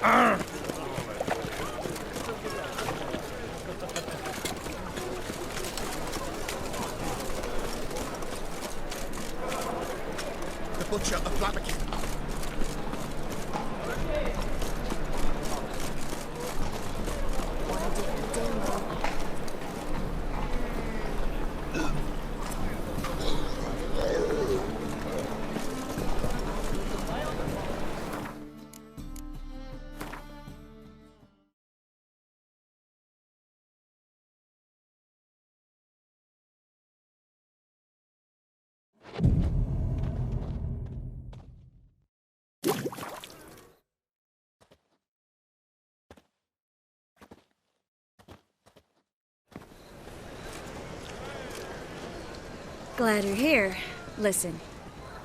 The butcher of Blaviken. Glad you're here. Listen,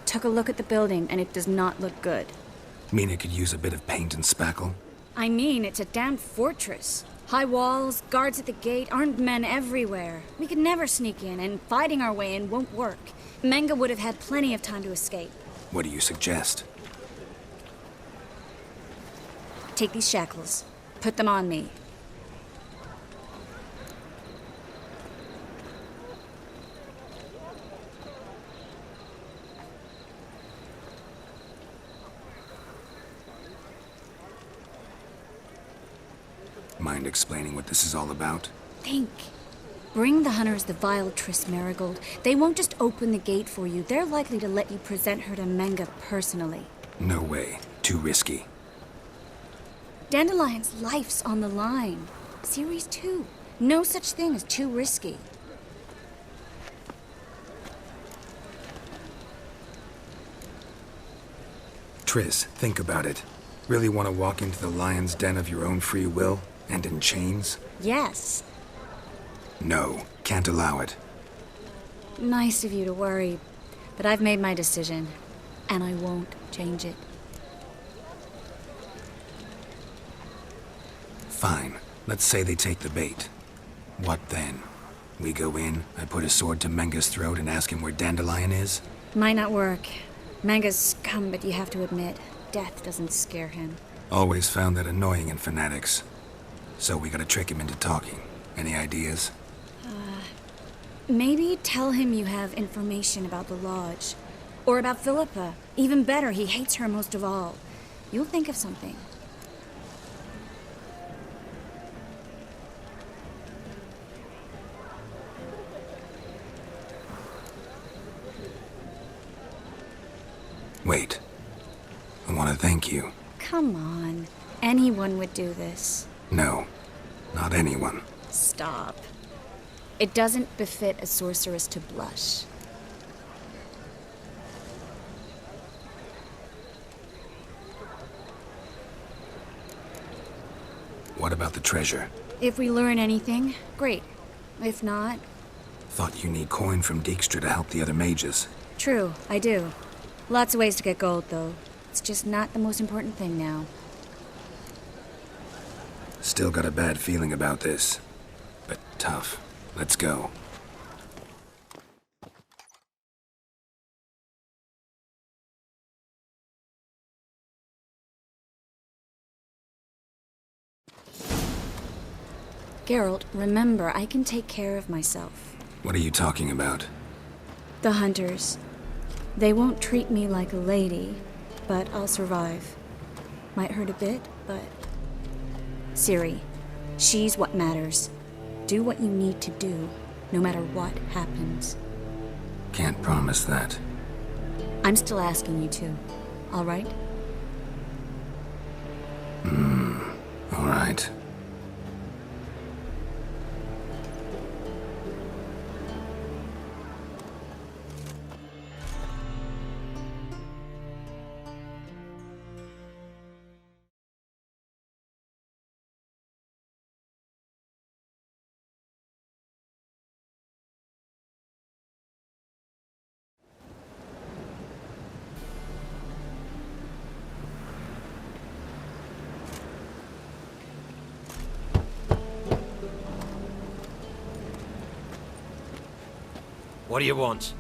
took a look at the building and it does not look good. Mean it could use a bit of paint and spackle? I mean, it's a damn fortress. High walls, guards at the gate, armed men everywhere. We could never sneak in, and fighting our way in won't work. Menge would have had plenty of time to escape. What do you suggest? Take these shackles. Put them on me. Mind explaining what this is all about? Think. Bring the hunters the vile Triss Merigold. They won't just open the gate for you. They're likely to let you present her to Menge personally. No way. Too risky. Dandelion's life's on the line. Series 2. No such thing as too risky. Triss, think about it. Really want to walk into the lion's den of your own free will? And in chains? Yes. No, can't allow it. Nice of you to worry, but I've made my decision, and I won't change it. Fine. Let's say they take the bait. What then? We go in, I put a sword to Menge's throat and ask him where Dandelion is? Might not work. Menge's scum, but you have to admit, death doesn't scare him. Always found that annoying in fanatics. So we gotta trick him into talking. Any ideas? Maybe tell him you have information about the Lodge. Or about Philippa. Even better, he hates her most of all. You'll think of something. Wait. I want to thank you. Come on. Anyone would do this. No, not anyone. Stop. It doesn't befit a sorceress to blush. What about the treasure? If we learn anything, great. If not... Thought you need coin from Dijkstra to help the other mages. True, I do. Lots of ways to get gold, though. It's just not the most important thing now. Still got a bad feeling about this. But tough. Let's go. Geralt, remember, I can take care of myself. What are you talking about? The hunters. They won't treat me like a lady, but I'll survive. Might hurt a bit, but... Ciri, she's what matters. Do what you need to do, no matter what happens. Can't promise that. I'm still asking you to, all right? All right. What do you want?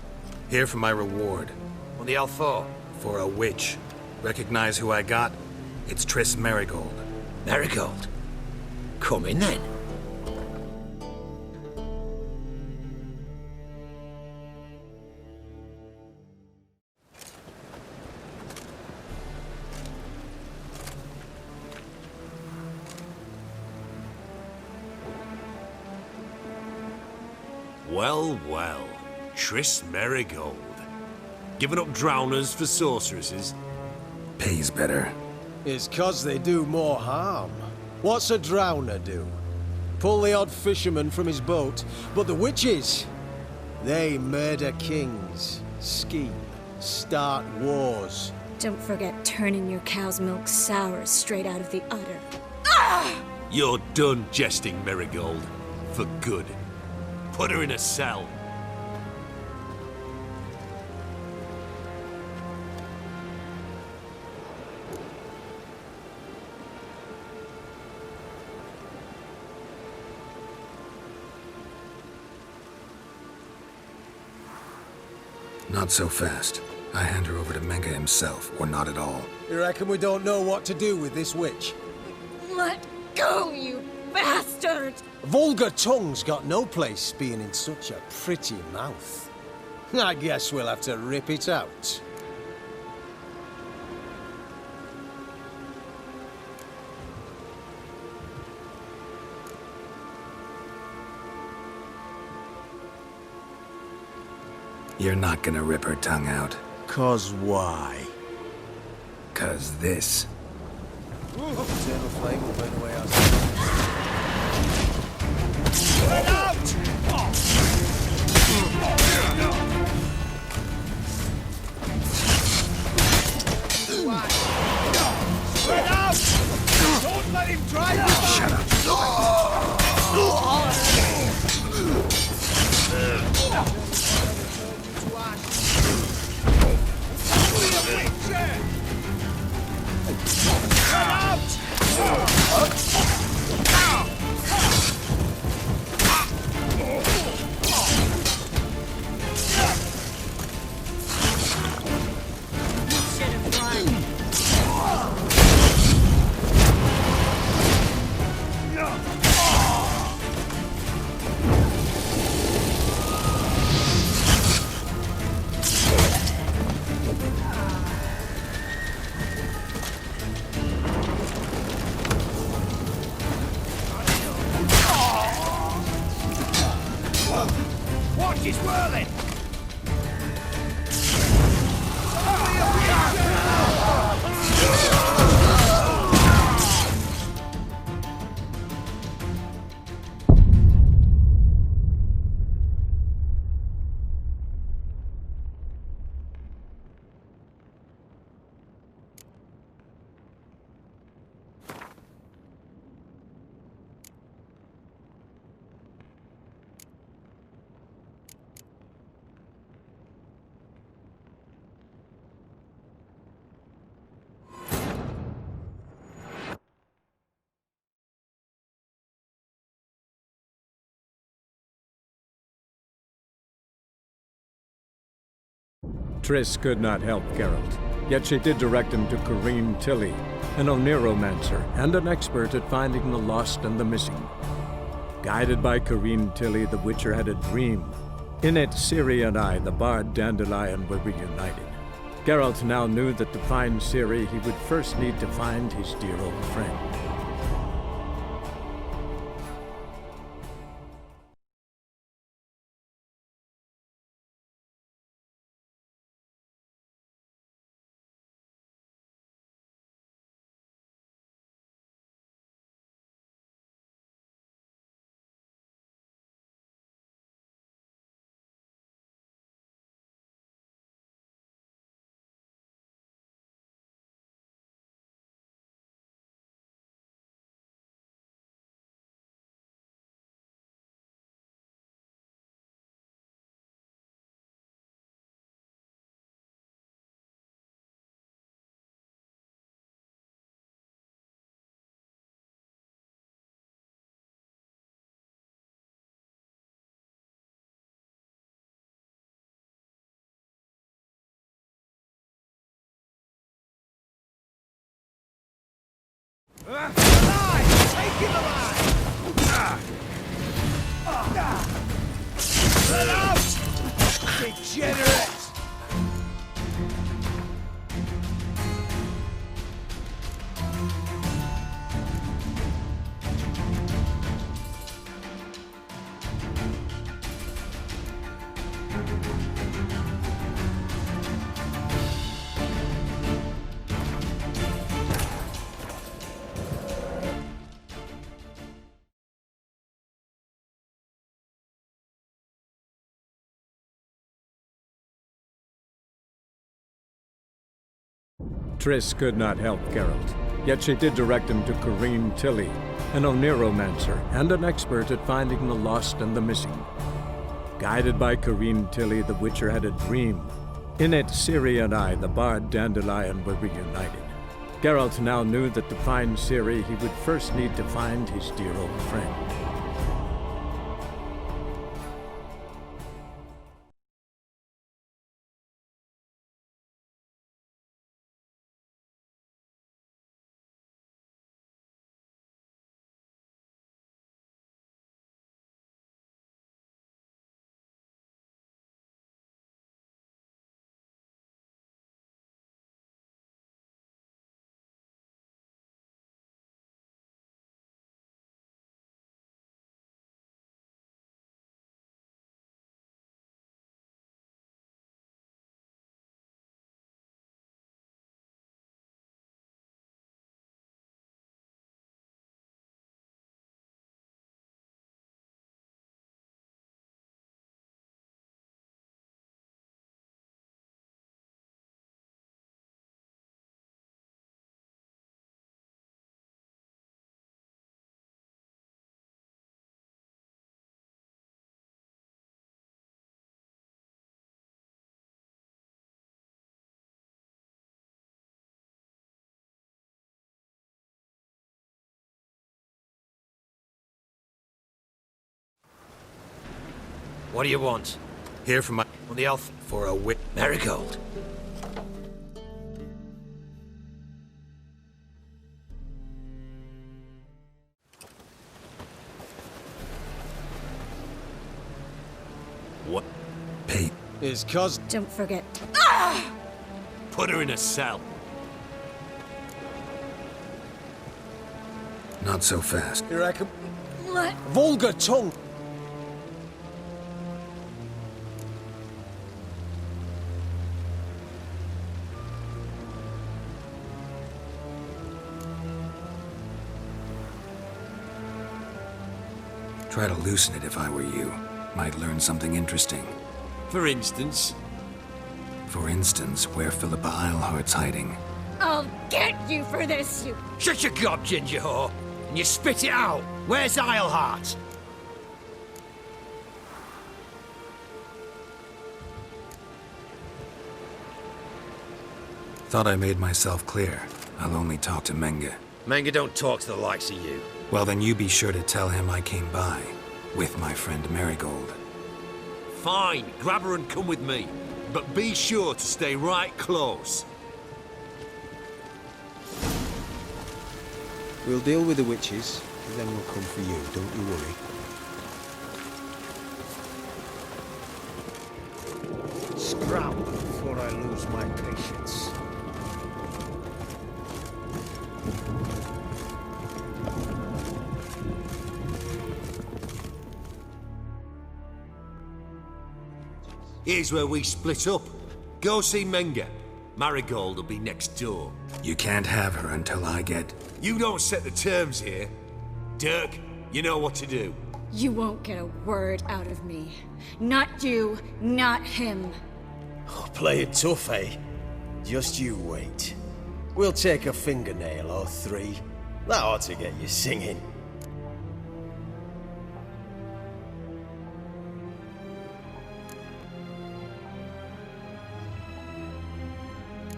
Here for my reward. On the Alfor? For a witch. Recognize who I got? It's Triss Merigold. Marigold. Come in then. Well, well. Triss Merigold. Giving up drowners for sorceresses? Pays better. It's 'cause they do more harm. What's a drowner do? Pull the odd fisherman from his boat, but the witches, they murder kings, scheme, start wars. Don't forget turning your cow's milk sour straight out of the udder. You're done jesting, Merigold. For good. Put her in a cell. Not so fast. I hand her over to Menga himself, or not at all. You reckon we don't know what to do with this witch? Let go, you bastard! Vulgar tongue's got no place being in such a pretty mouth. I guess we'll have to rip it out. You're not gonna rip her tongue out. 'Cause why? 'Cause this. Eternal flame will burn away our Get out! Spread out! Don't let him drive you! Shut up. Watch his whirling! Triss could not help Geralt, yet she did direct him to Corrine Tilly, an Oniromancer and an expert at finding the lost and the missing. Guided by Corrine Tilly, the Witcher had a dream. In it, Ciri and I, the bard Dandelion, were reunited. Geralt now knew that to find Ciri, he would first need to find his dear old friend. Get out! him alive! Let out! Degenerate! Triss could not help Geralt, yet she did direct him to Corrine Tilly, an Oniromancer and an expert at finding the lost and the missing. Guided by Corrine Tilly, the Witcher had a dream. In it, Ciri and I, the bard Dandelion, were reunited. Geralt now knew that to find Ciri, he would first need to find his dear old friend. What do you want? Here from my... On the elf for a whip. Marigold. What? Pate. His cos... Don't forget. Put her in a cell. Not so fast. You reckon? What? Vulgar tongue! Try to loosen it if I were you. Might learn something interesting. For instance, For instance, where Philippa Eilhart's hiding. I'll get you for this, you... Shut your gob, ginger whore, and you spit it out. Where's Eilhart? Thought I made myself clear. I'll only talk to Menge. Menge don't talk to the likes of you. Well, then you be sure to tell him I came by. With my friend Marigold. fine, grab her and come with me. But be sure to stay right close. We'll deal with the witches, and then we'll come for you, don't you worry. Scram before I lose my patience. Here's where we split up. Go see Menge. Marigold will be next door. You can't have her until I get... You don't set the terms here. Dirk, you know what to do. You won't get a word out of me. Not you, not him. Oh, play it tough, eh? Just you wait. We'll take a fingernail or three. That ought to get you singing.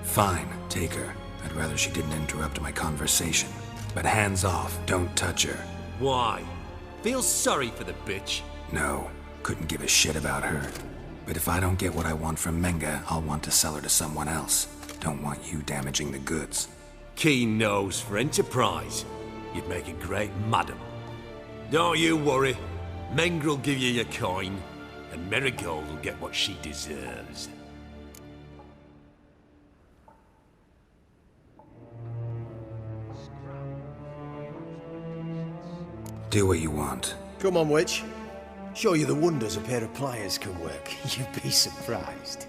Fine, take her. I'd rather she didn't interrupt my conversation. But hands off, don't touch her. Why? Feel sorry for the bitch? No, couldn't give a shit about her. But if I don't get what I want from Menge, I'll want to sell her to someone else. Don't want you damaging the goods. Keen nose for enterprise. you'd make a great madam. Don't you worry. Mengrel will give you your coin, and Marigold will get what she deserves. Do what you want. Come on, witch. Show you the wonders a pair of pliers can work. You'd be surprised.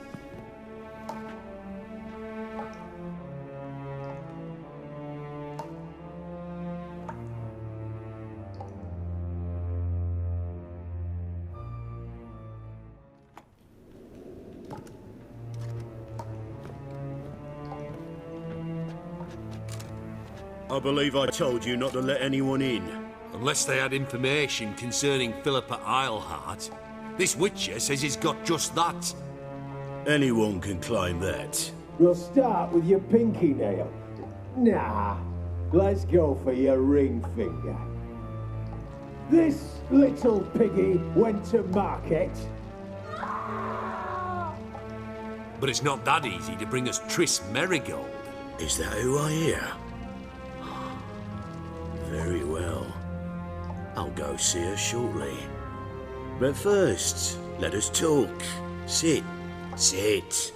I believe I told you not to let anyone in. Unless they had information concerning Philippa Eilhart. This Witcher says he's got just that. Anyone can claim that. We'll start with your pinky nail. Nah, let's go for your ring finger. This little piggy went to market. But it's not that easy to bring us Triss Merigold. Is that who I hear? Very well. I'll go see her shortly. But first, let us talk. Sit. Sit.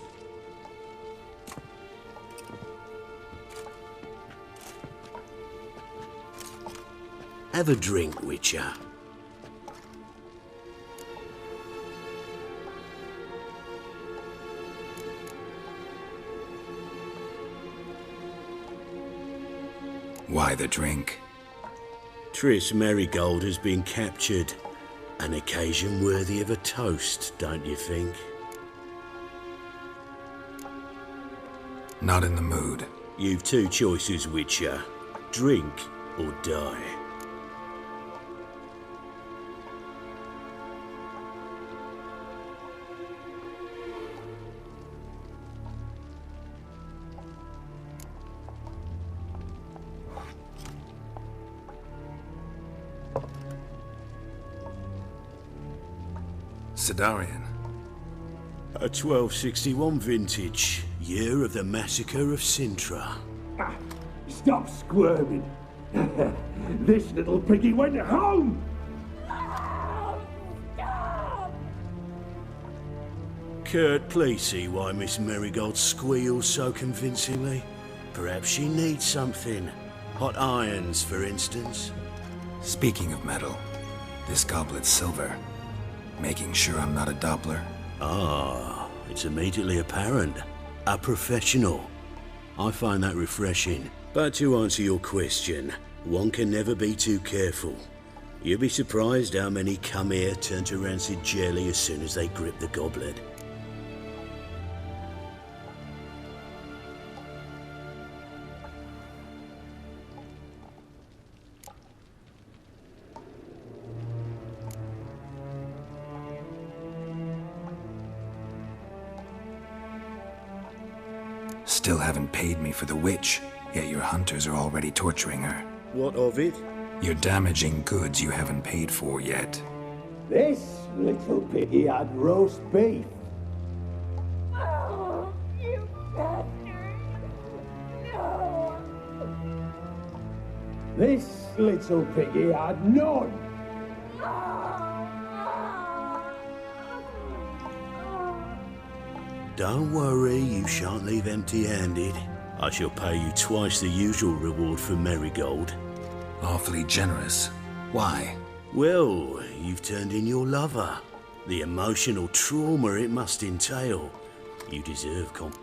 Have a drink, Witcher. Why the drink? Triss Merigold has been captured. An occasion worthy of a toast, don't you think? Not in the mood. You've two choices, Witcher. Drink or die. Sidarian. A 1261 vintage, year of the massacre of Sintra. Stop squirming. This little piggy went home. Kurt, please see why Miss Merigold squeals so convincingly. Perhaps she needs something. Hot irons, for instance. Speaking of metal, this goblet's silver. Making sure I'm not a Doppler. Ah, it's immediately apparent. A professional. I find that refreshing. But to answer your question, one can never be too careful. You'll be surprised how many come here turn to rancid jelly as soon as they grip the goblet. Still haven't paid me for the witch, yet your hunters are already torturing her. What of it? You're damaging goods you haven't paid for yet. This little piggy had roast beef. Oh, you bastard! No! This little piggy had none. Don't worry, you shan't leave empty-handed. I shall pay you twice the usual reward for Merigold. Awfully generous. Why? Well, you've turned in your lover. The emotional trauma it must entail. You deserve comp.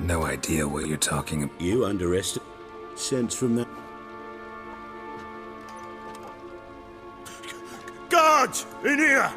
No idea what you're talking about. You underestimate sense from that. Guards! In here!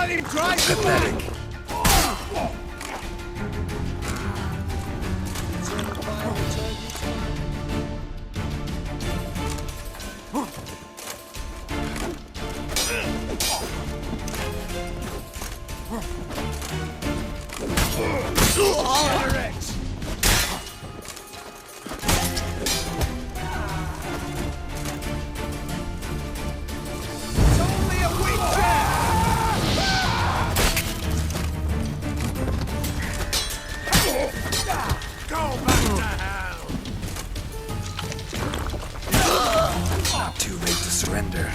let him drive you back! Not too late to surrender.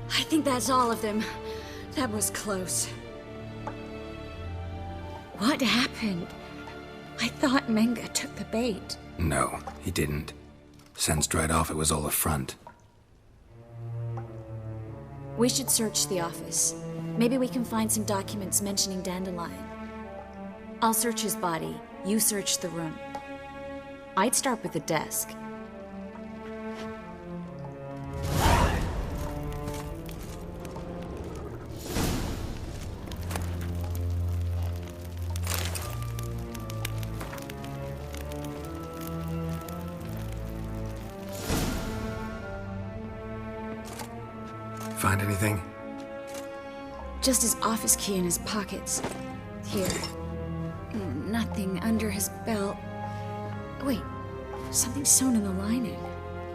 I think that's all of them. That was close. What happened? I thought Menge took the bait. No, he didn't. Sensed right off it was all a front. We should search the office. Maybe we can find some documents mentioning Dandelion. I'll search his body. You search the room. I'd start with the desk. Find anything? Just his office key in his pockets. Here. Nothing under his belt. Wait, something sewn in the lining.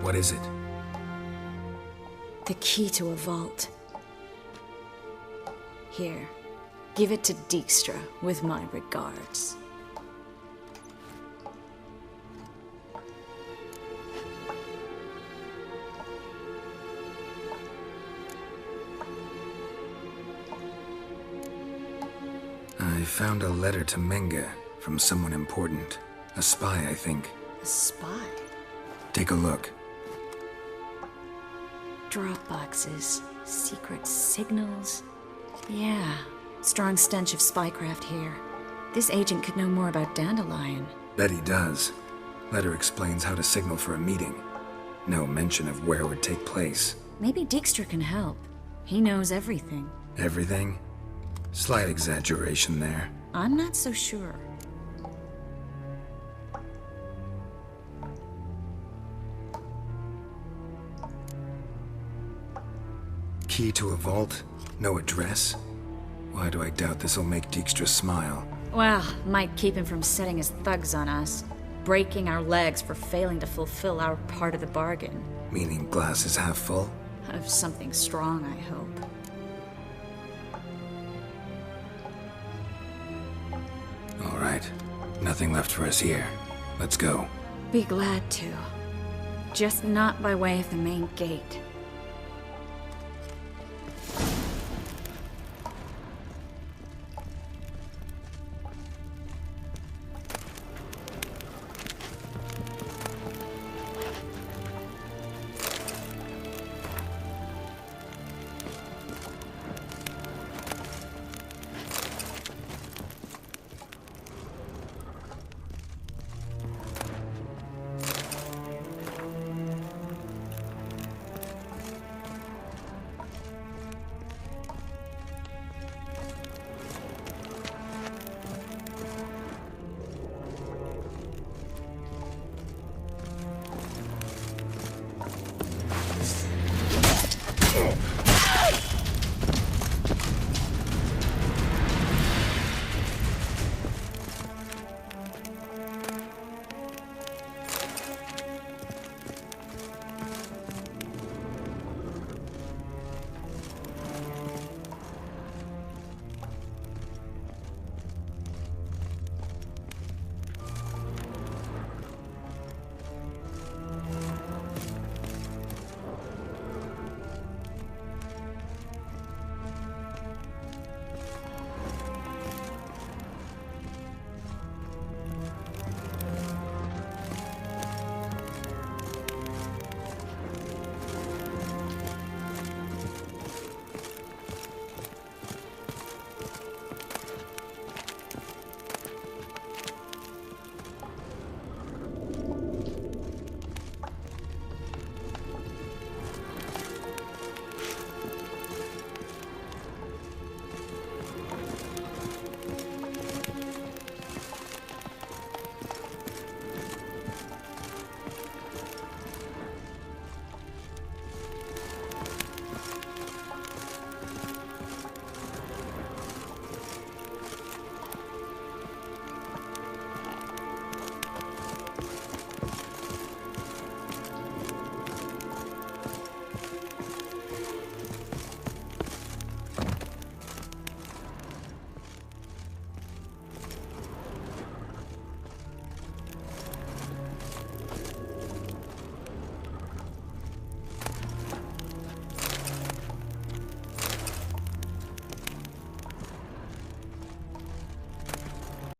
What is it? The key to a vault. Here, give it to Dijkstra with my regards. I found a letter to Menge from someone important. A spy, I think. A spy? Take a look. Drop boxes, secret signals. Yeah, strong stench of spycraft here. This agent could know more about Dandelion. Bet he does. Letter explains how to signal for a meeting. No mention of where it would take place. Maybe Dijkstra can help. He knows everything. Everything? Slight exaggeration there. I'm not so sure. Key to a vault? No address? Why do I doubt this'll make Dijkstra smile? Well, might keep him from setting his thugs on us. Breaking our legs for failing to fulfill our part of the bargain. Meaning glass is half full? Of something strong, I hope. All right. Nothing left for us here. Let's go. Be glad to. Just not by way of the main gate.